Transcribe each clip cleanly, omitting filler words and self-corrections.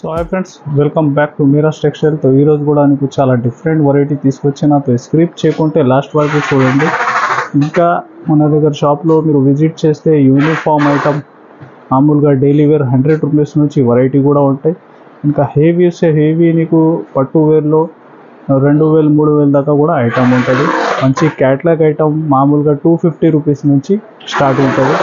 So hi friends, welcome back to Meera's textile. ఈ రోజు కూడా మీకు చాలా డిఫరెంట్ వెరైటీ తీసుకొచ్చిన స్క్రిప్ట్ చేయకుంటే లాస్ట్ వరకు చూడండి. ఇంకా మన దగ్గర షాప్లో మీరు విజిట్ చేస్తే యూనిఫామ్ ఐటమ్ మామూలుగా డైలీ వేర్ 100 రూపీస్ నుంచి వెరైటీ కూడా ఉంటాయి. ఇంకా హెవీ వస్తే హెవీ నీకు పట్టు వేర్లో 2000 3000 దాకా కూడా ఐటమ్ ఉంటుంది. మంచి క్యాట్లాగ్ ఐటమ్ మామూలుగా 250 రూపీస్ నుంచి స్టార్ట్ ఉంటుంది.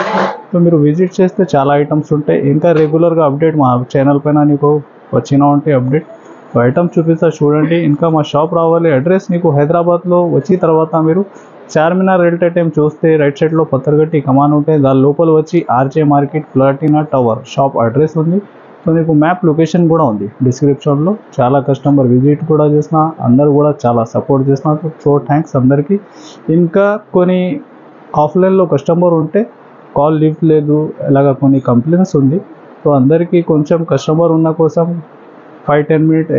సో మీరు విజిట్ చేస్తే చాలా ఐటమ్స్ ఉంటాయి. ఇంకా రెగ్యులర్గా అప్డేట్ మా ఛానల్ పైన నీకు వచ్చినా ఉంటాయి అప్డేట్. ఐటమ్ చూపిస్తా చూడండి. ఇంకా మా షాప్ రావాలి. అడ్రస్ నీకు హైదరాబాద్లో వచ్చిన తర్వాత మీరు చార్మినార్ రైల్వే టైం చూస్తే రైట్ సైడ్లో పత్తర్గట్టి కమాన్ ఉంటాయి. దాని లోపల వచ్చి RJ market Platina tower shop address ఉంది. సో మీకు మ్యాప్ లొకేషన్ కూడా ఉంది డిస్క్రిప్షన్లో. చాలా కస్టమర్ విజిట్ కూడా చేసిన, అందరూ కూడా చాలా సపోర్ట్ చేస్తున్నారు. సో థ్యాంక్స్ అందరికీ. ఇంకా కొన్ని ఆఫ్లైన్లో కస్టమర్ ఉంటే కాల్ లిఫ్ట్ లేదు, ఇలాగ కొన్ని కంప్లైంట్స్ ఉంది. సో అందరికీ కొంచెం కస్టమర్ ఉన్న కోసం 5-10 మినిట్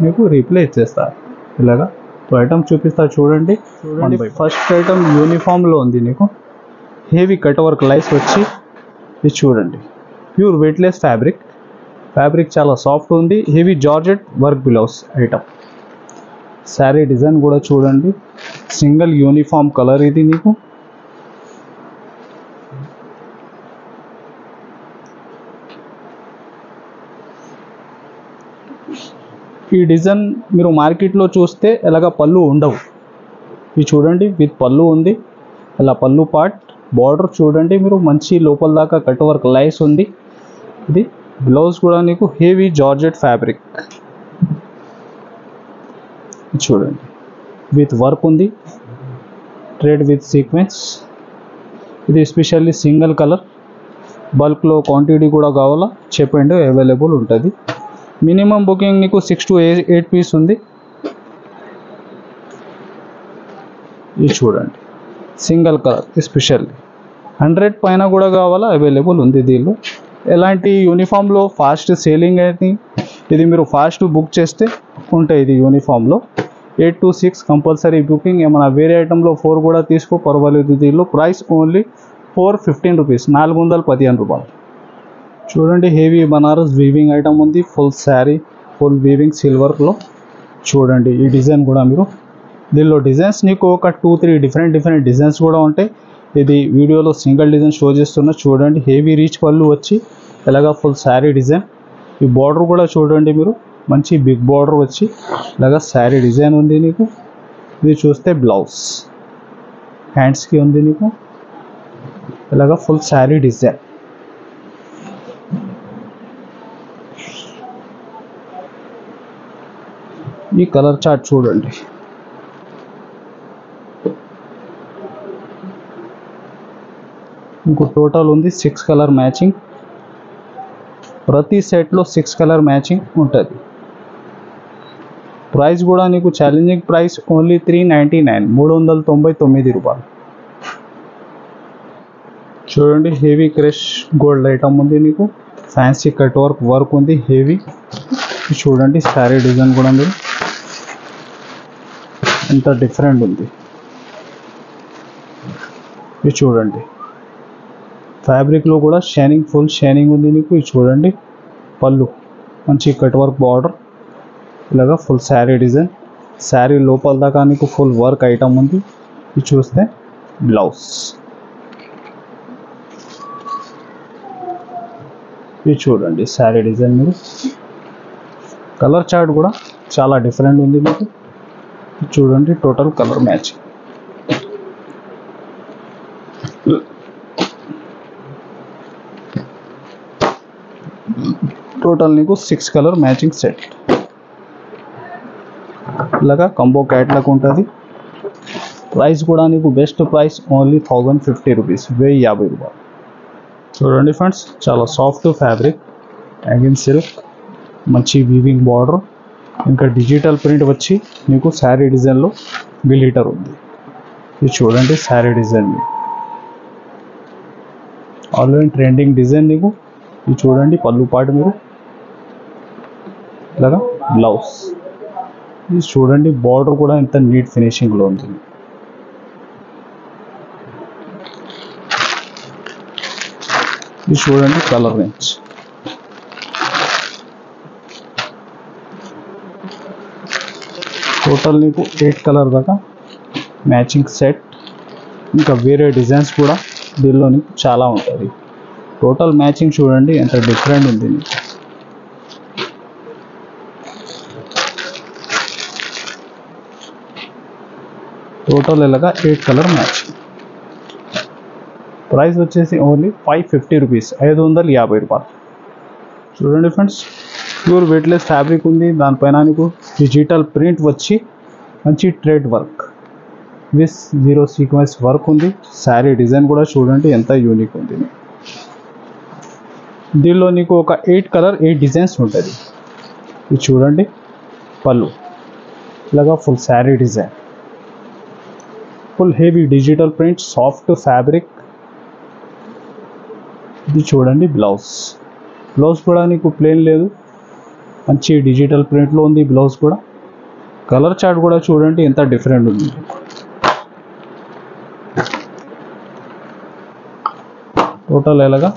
మీకు రిప్లై ఇచ్చేస్తారు ఇలాగా. సో ఐటమ్ చూపిస్తా చూడండి. ఫస్ట్ ఐటమ్ యూనిఫామ్లో ఉంది. నీకు హెవీ కట్ వర్క్ లైస్ వచ్చి ఇది చూడండి. ప్యూర్ వెయిట్లెస్ ఫ్యాబ్రిక్ చాలా సాఫ్ట్ ఉంది. Heavy georgette work blouse item. Sari design కూడా చూడండి. సింగిల్ యూనిఫామ్ కలర్ ఇది. నీకు ఈ డిజైన్ మీరు మార్కెట్లో చూస్తే ఎలాగ పళ్ళు ఉండవు. ఇది చూడండి, విత్ పళ్ళు ఉంది. ఇలా పళ్ళు పార్ట్ బార్డర్ చూడండి మీరు. మంచి లోపల దాకా కట్ వర్క్ లైస్ ఉంది. ఇది బ్లౌజ్ కూడా నీకు హెవీ జార్జెట్ ఫ్యాబ్రిక్ చూడండి, విత్ వర్క్ ఉంది. Thread with sequence. ఇది ఎస్పెషల్లీ సింగిల్ కలర్. బల్క్లో క్వాంటిటీ కూడా కావాలా చెప్పండి, అవైలబుల్ ఉంటుంది. మినిమం బుకింగ్ నీకు 6 to 8 పీస్ ఉంది. ఇది చూడండి, సింగిల్ కలర్ ఎస్పెషల్లీ 100 పైన కూడా కావాలా అవైలబుల్ ఉంది దీనిలో. ఎలాంటి యూనిఫామ్లో ఫాస్ట్ సేలింగ్ అయితే ఇది మీరు ఫాస్ట్ బుక్ చేస్తే ఉంటాయి. ఇది యూనిఫామ్లో 8 to 6 కంపల్సరీ బుకింగ్. ఏమైనా వేరే ఐటెంలో 4 కూడా తీసుకో పర్వాలేదు. దీనిలో ప్రైస్ ఓన్లీ 415 రూపీస్, 415 రూపాయలు. చూడండి, హెవీ బనారస్ వీవింగ్ ఐటమ్ ఉంది. ఫుల్ శారీ, ఫుల్ వీవింగ్ సిల్వర్లో చూడండి. ఈ డిజైన్ కూడా మీరు దీనిలో డిజైన్స్ నీకు ఒక 2-3 డిఫరెంట్ డిజైన్స్ కూడా ఉంటాయి. ఇది వీడియోలో సింగిల్ డిజైన్ షో చేస్తున్నా చూడండి. హెవీ రీచ్ పళ్ళు వచ్చి ఇలాగా ఫుల్ శారీ డిజైన్. ఈ బార్డర్ కూడా చూడండి మీరు, మంచి బిగ్ బార్డర్ వచ్చి ఇలాగా శారీ డిజైన్ ఉంది నీకు. ఇది చూస్తే బ్లౌజ్ హ్యాండ్స్కి ఉంది నీకు ఇలాగా ఫుల్ శారీ డిజైన్. ఈ కలర్ చార్ట్ చూడండి. ఇంకో టోటల్ ఉంది 6 కలర్ మ్యాచింగ్. ప్రతి సెట్లో 6 కలర్ మ్యాచింగ్ ఉంటుంది. ప్రైస్ కూడా నీకు ఛాలెంజింగ్ ప్రైస్ ఓన్లీ 399, 399 రూపాయలు. చూడండి, హెవీ క్రష్ గోల్డ్ ఐటమ్ ఉంది నీకు. ఫ్యాన్సీ కట్ వర్క్ ఉంది హెవీ. చూడండి, శారీ డిజైన్ కూడా మీరు ఎంత డిఫరెంట్ ఉంది. ఇది చూడండి, ఫ్యాబ్రిక్లో కూడా షైనింగ్, ఫుల్ షైనింగ్ ఉంది నీకు. ఇది చూడండి, పళ్ళు మంచి కట్ వర్క్ బార్డర్ ఇలాగా ఫుల్ శారీ డిజైన్. శారీ లోపల దాకా నీకు ఫుల్ వర్క్ ఐటమ్ ఉంది. ఇది చూస్తే బ్లౌజ్. ఇది చూడండి శారీ డిజైన్ మీరు. కలర్ చార్ట్ కూడా చాలా డిఫరెంట్ ఉంది మీకు. చూడండి, టోటల్ కలర్ మ్యాచింగ్. టోటల్ నీకు 6 కలర్ మ్యాచింగ్ సెట్. ఇలాగా కంబో క్యాట్లాగ్ ఉంటుంది. ప్రైస్ కూడా నీకు బెస్ట్ ప్రైస్ ఓన్లీ 1050 రూపీస్, 1050 రూపాయలు. చూడండి ఫ్రెండ్స్, చాలా సాఫ్ట్ ఫ్యాబ్రిక్, హ్యాంగింగ్ సిల్క్, మంచి వీవింగ్ బార్డర్. ఇంకా డిజిటల్ ప్రింట్ వచ్చి నీకు శారీ డిజైన్లో గ్లిటర్ ఉంది. ఇది చూడండి, sari design already trending design నీకు. ఇది చూడండి, పళ్ళు పాటు మీరు ఇలాగా బ్లౌజ్. ఇది చూడండి, బార్డర్ కూడా ఎంత నీట్ ఫినిషింగ్లో ఉంది. ఇది చూడండి కలర్ రేంజ్. టోటల్ నీకు 8 కలర్ దాకా మ్యాచింగ్ సెట్, ఇంకా వేరే డిజైన్స్ కూడా దీనిలో నీకు చాలా ఉంటుంది. టోటల్ మ్యాచింగ్ చూడండి ఎంత డిఫరెంట్ ఉంది. టోటల్ ఇలాగా 8 కలర్ మ్యాచింగ్. ప్రైస్ వచ్చేసి ఓన్లీ 550 రూపీస్, 550 రూపాయలు. చూడండి ఫ్రెండ్స్, ప్యూర్ వెయిట్లెస్ ఫ్యాబ్రిక్ ఉంది. దానిపైన నీకు డిజిటల్ ప్రింట్ వచ్చి మంచి thread work with 0 sequence work ఉంది. శారీ డిజైన్ కూడా చూడండి ఎంత యూనిక్ ఉంది. దీనిలో నీకు ఒక 8 కలర్ 8 డిజైన్స్ ఉంటుంది. ఇది చూడండి పళ్ళు ఇలాగా full sari design, full heavy digital print, soft fabric. ఇది చూడండి బ్లౌజ్ కూడా నీకు ప్లెయిన్ లేదు, మంచి డిజిటల్ ప్రింట్లో ఉంది. బ్లౌజ్ కూడా కలర్ చార్ట్ కూడా చూడండి ఎంత డిఫరెంట్ ఉంది. టోటల్ ఎలాగా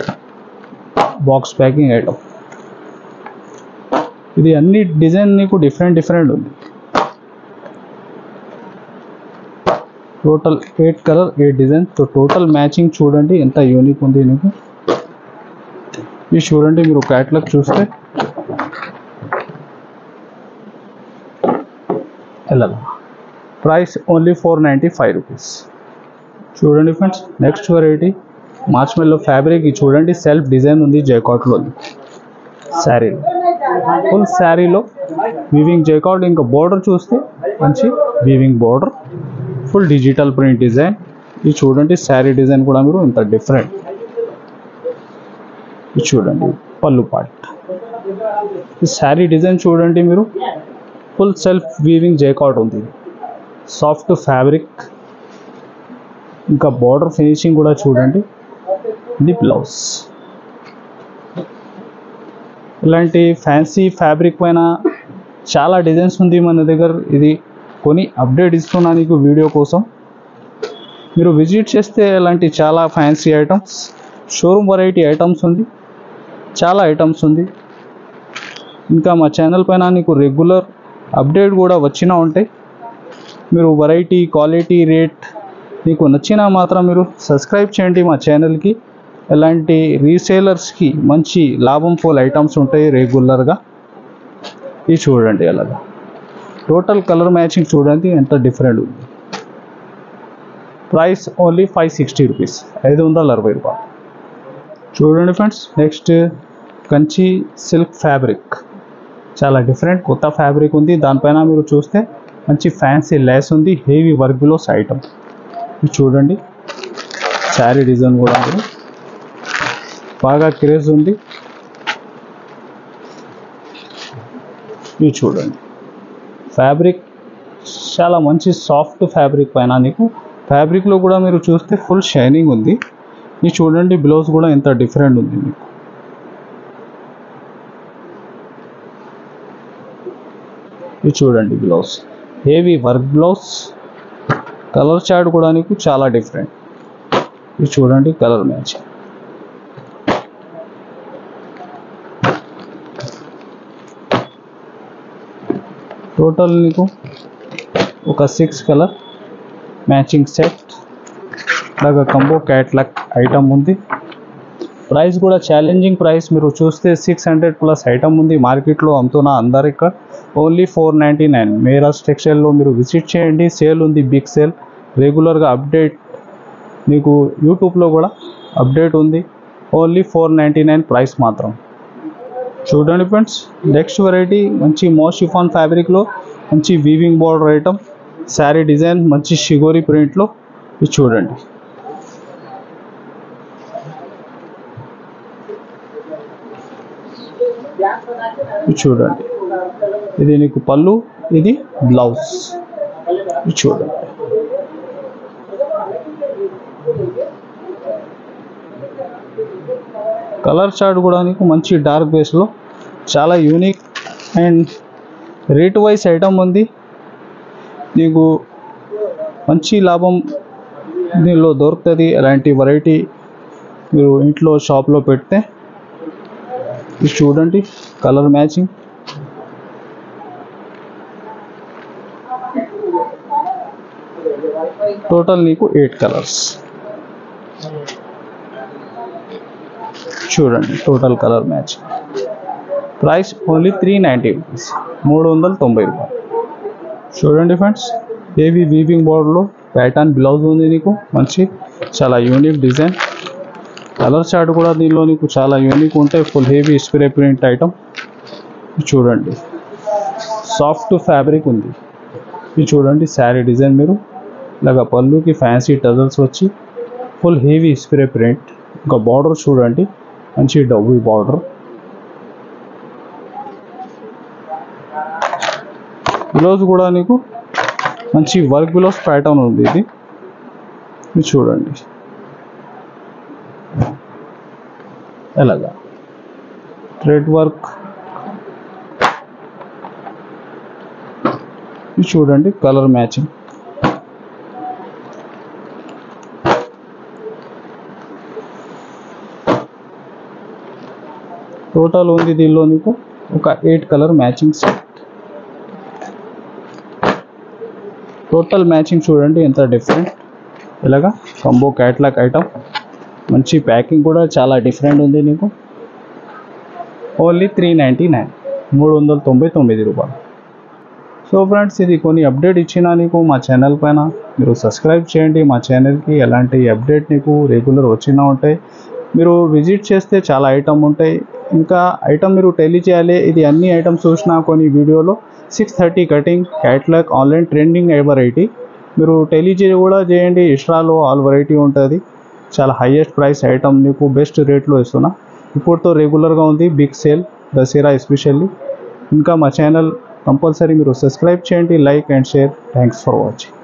బాక్స్ ప్యాకింగ్ ఐటమ్. ఇది అన్ని డిజైన్ నీకు డిఫరెంట్ ఉంది. Total 8 colour 8 design. So total matching చూడండి ఎంత యూనిక్ ఉంది నీకు. ఇది చూడండి మీరు క్యాటలాగ్ చూస్తే ఎలాగా. Price only 495 rupees. చూడండి friends, next variety marshmallow fabric. ఇది చూడండి సెల్ఫ్ డిజైన్ ఉంది జైకాట్లో శారీలో, ఫుల్ శారీలో వీవింగ్ జైకాట్. ఇంకా బోర్డర్ చూస్తే మంచి weaving border, full digital print design. ఇది చూడండి శారీ డిజైన్ కూడా మీరు ఇంత డిఫరెంట్. ఇది చూడండి పళ్ళు పార్ట్. ఈ శారీ డిజైన్ చూడండి మీరు, ఫుల్ సెల్ఫ్ వీవింగ్ జైకాట్ ఉంది, సాఫ్ట్ ఫ్యాబ్రిక్. ఇంకా బార్డర్ ఫినిషింగ్ కూడా చూడండి. ఇది బ్లౌజ్. ఇలాంటి ఫ్యాన్సీ ఫ్యాబ్రిక్ పైన చాలా డిజైన్స్ ఉంది మన దగ్గర. ఇది కొన్ని అప్డేట్ ఇస్తున్నా నీకు వీడియో కోసం. మీరు విజిట్ చేస్తే ఇలాంటి చాలా fancy items, showroom variety items ఉంది, చాలా ఐటమ్స్ ఉంది. ఇంకా మా ఛానల్ పైన నీకు రెగ్యులర్ అప్డేట్ కూడా వచ్చినా ఉంటాయి. మీరు వెరైటీ, క్వాలిటీ, రేట్ మీకు నచ్చినా మాత్రం మీరు సబ్స్క్రైబ్ చేయండి మా ఛానల్కి. ఇలాంటి రీసేలర్స్కి మంచి లాభం ఫుల్ ఐటమ్స్ ఉంటాయి రెగ్యులర్గా. ఇది చూడండి అలాగా టోటల్ కలర్ మ్యాచింగ్ చూడండి ఎంత డిఫరెంట్ ఉంది. ప్రైస్ ఓన్లీ 560 రూపీస్, 560 రూపాయలు. చూడండి friends, next Kanchi silk fabric. చాలా డిఫరెంట్ కొత్త ఫ్యాబ్రిక్ ఉంది. దానిపైన మీరు చూస్తే మంచి ఫ్యాన్సీ లేస్ ఉంది, హెవీ వర్క్లోస్ ఐటమ్. ఇది చూడండి శారీ డిజైన్ కూడా మీరు బాగా క్రేజ్ ఉంది. ఇది చూడండి ఫ్యాబ్రిక్ చాలా మంచి సాఫ్ట్ ఫ్యాబ్రిక్ పైన నీకు ఫ్యాబ్రిక్లో కూడా మీరు చూస్తే ఫుల్ షైనింగ్ ఉంది. ఇది చూడండి బ్లౌజ్ కూడా ఎంత డిఫరెంట్ ఉంది మీకు. ఇది చూడండి blouse heavy work blouse. Colour chart కూడా నీకు చాలా డిఫరెంట్. ఇది చూడండి కలర్ మ్యాచ్. టోటల్ నీకు ఒక 6 కలర్ మ్యాచింగ్ సెట్ లాగా కంబో క్యాట్లాగ్ ఐటమ్ ఉంది. ప్రైస్ కూడా ఛాలెంజింగ్ ప్రైస్. మీరు చూస్తే 600+ ఐటమ్ ఉంది మార్కెట్లో అమ్ముతున్నా అందరు. ఇక్కడ ఓన్లీ 499. మేరాజ్ టెక్స్టైల్లో మీరు విజిట్ చేయండి. సేల్ ఉంది, బిగ్ సేల్. రెగ్యులర్గా అప్డేట్ మీకు యూట్యూబ్లో కూడా అప్డేట్ ఉంది. ఓన్లీ 499 ప్రైస్ మాత్రం. చూడండి ఫ్రెండ్స్, నెక్స్ట్ వెరైటీ మంచి మోషిఫాన్ ఫ్యాబ్రిక్లో మంచి weaving border item, sari design మంచి షిగోరి ప్రింట్లో. ఇది చూడండి చూడండి ఇది నీకు పళ్ళు, ఇది బ్లౌజ్. ఇది చూడండి కలర్ చార్ట్ కూడా నీకు మంచి డార్క్ బేస్లో చాలా unique and rate wise item ఉంది. నీకు మంచి లాభం దీనిలో దొరుకుతుంది. అలాంటి వెరైటీ మీరు ఇంట్లో షాప్లో పెడితే. ఇది చూడండి కలర్ మ్యాచింగ్. టోటల్ నీకు 8 కలర్స్ చూడండి. Total colour match. Price only 390 rupees, 390 రూపాయలు. చూడండి ఫ్రెండ్స్, హెవీ వీవింగ్ బోర్డర్లో ప్యాటర్న్ బ్లౌజ్ ఉంది నీకు, మంచి చాలా యూనిక్ డిజైన్. కలర్ చార్ట్ కూడా దీనిలో నీకు చాలా యూనిక్ ఉంటాయి. Full heavy spray print item. చూడండి, సాఫ్ట్ ఫ్యాబ్రిక్ ఉంది. ఇది చూడండి శారీ డిజైన్. మీరు ఇలాగ పళ్ళుకి ఫ్యాన్సీ టజల్స్ వచ్చి ఫుల్ హెవీ స్ప్రే ప్రింట్. ఇంకా బార్డర్ చూడండి, మంచి డబ్బు బార్డర్. బ్లౌజ్ కూడా నీకు మంచి వర్క్ బ్లౌజ్ ప్యాటర్న్ ఉంది. ఇది చూడండి ఎలాగా థ్రెడ్ వర్క్. ఇది చూడండి కలర్ మ్యాచింగ్. టోటల్ ఉంది దీనిలో నీకు ఒక 8 colour matching set. Total matching చూడండి ఎంత డిఫరెంట్. ఇలాగా కంబో క్యాట్లాగ్ ఐటమ్. మంచి ప్యాకింగ్ కూడా చాలా డిఫరెంట్ ఉంది నీకు. ఓన్లీ 399, 399 రూపాయలు. సో ఫ్రెండ్స్, ఇది కొన్ని అప్డేట్ ఇచ్చినా నీకు మా ఛానల్ పైన. మీరు సబ్స్క్రైబ్ చేయండి మా ఛానల్కి. ఎలాంటి అప్డేట్ నీకు రెగ్యులర్ వచ్చినా ఉంటాయి. మీరు విజిట్ చేస్తే చాలా ఐటమ్ ఉంటాయి. ఇంకా ఐటమ్ మీరు తెలియజేయాలి. ఇది అన్ని ఐటమ్స్ చూసినా కొన్ని వీడియోలో 630 cutting catalogue online trending variety. మీరు టెలిజే కూడా చేయండి. ఇస్ట్రాలో ఆల్ వెరైటీ ఉంటుంది. చాలా హైయెస్ట్ ప్రైస్ ఐటమ్ నీకు బెస్ట్ రేట్లో ఇస్తున్నా. ఇప్పుడుతో రెగ్యులర్గా ఉంది బిగ్ సేల్ దసరా ఎస్పెషల్లీ. ఇంకా మా ఛానల్ కంపల్సరీ మీరు సబ్స్క్రైబ్ చేయండి, like and share. Thanks for watching.